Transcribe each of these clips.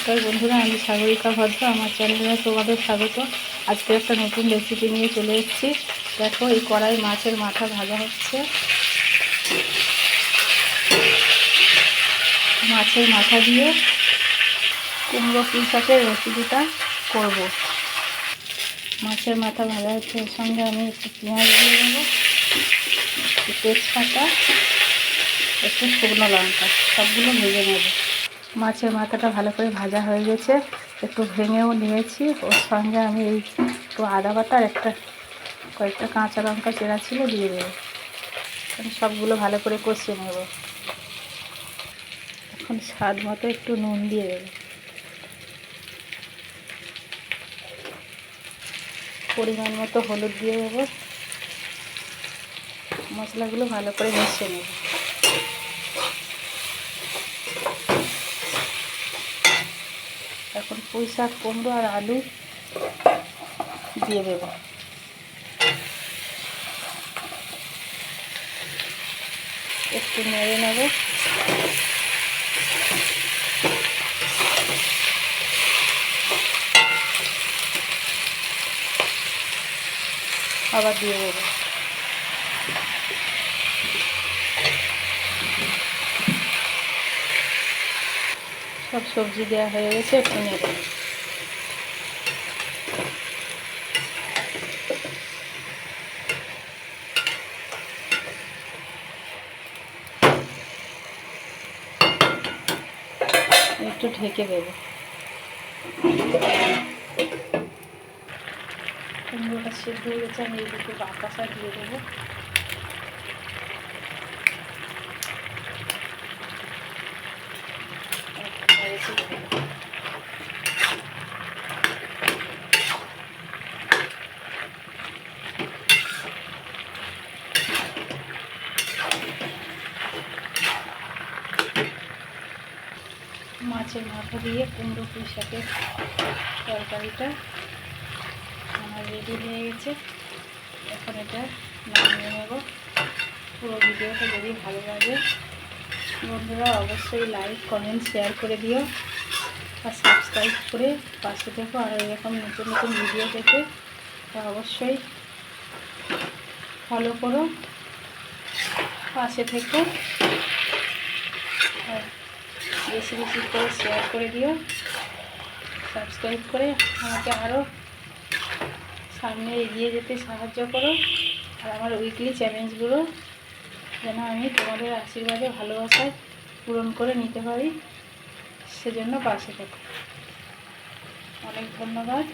নমস্কার বন্ধুরা, আমি সাগরিকা ভদ্র। আমার চ্যানেলে তোমাদের স্বাগত। আজকে একটা নতুন রেসিপি নিয়ে চলে এসেছি। দেখো, এই কড়াই মাছের মাথা ভাজা হচ্ছে। মাছের মাথা দিয়ে কুমড়ো পুঁই শাকের রেসিপিটা করব। মাছের মাথা ভাজা হচ্ছে, এর সঙ্গে আমি একটু পেঁয়াজ দিয়ে দেবো, একটু তেজপাতা, একটু শুকনো লঙ্কা, সবগুলো ভেজে নেব। মাছের মাথাটা ভালো করে ভাজা হয়ে গেছে, একটু ভেঙেও নিয়েছি। ওর সঙ্গে আমি এই একটু আদা বাটা আর কয়েকটা কাঁচা লঙ্কা চেরা ছিল দিয়ে দেবো। আমি সবগুলো ভালো করে কষিয়ে নেব। এখন স্বাদ মতো একটু নুন দিয়ে দেবো, পরিমাণ মতো হলুদ দিয়ে দেবো। মশলাগুলো ভালো করে মিশিয়ে নেব। এখন পুঁই শাক, কুমড়ো আর আলু দিয়ে দেবো। একটু নেড়ে নেব। আবার দিয়ে দেবো। সব সবজি দেওয়া হয়ে গেছে, একটু নেড়ে নেব। একটু ঢেকে দেবো। কুমড়োটা সেদ্ধ হয়ে গেছে, আমি এই দুটো বাতাসা দিয়ে দেবো। মাছের মাথা দিয়ে কুমড়ো পুঁই শাকের তরকারিটা আমার রেডি হয়ে গেছে। এখন এটা নামিয়ে নেব। পুরো ভিডিওটা যদি ভালো লাগে বন্ধুরা অবশ্যই লাইক, কমেন্ট, শেয়ার করে দিও আর সাবস্ক্রাইব করে পাশে থেকো। আর এরকম নতুন নতুন ভিডিও পেতে অবশ্যই ফলো করো, পাশে থেকো। আর বেশি বেশি করে শেয়ার করে দিও, সাবস্ক্রাইব করে আমাকে আরও সামনে এগিয়ে যেতে সাহায্য করো। আর আমার উইকলি চ্যালেঞ্জগুলো যেন আমি তোমাদের আশীর্বাদে ভালোবাসায় পূরণ করে নিতে পারি, সেজন্য পাশে থাকো। অনেক ধন্যবাদ।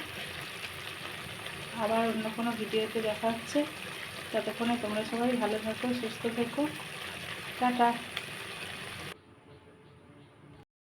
আবার অন্য কোনো ভিডিওতে দেখা হচ্ছে। ততক্ষণে তোমরা সবাই ভালো থাকো, সুস্থ থেকো। টাটা।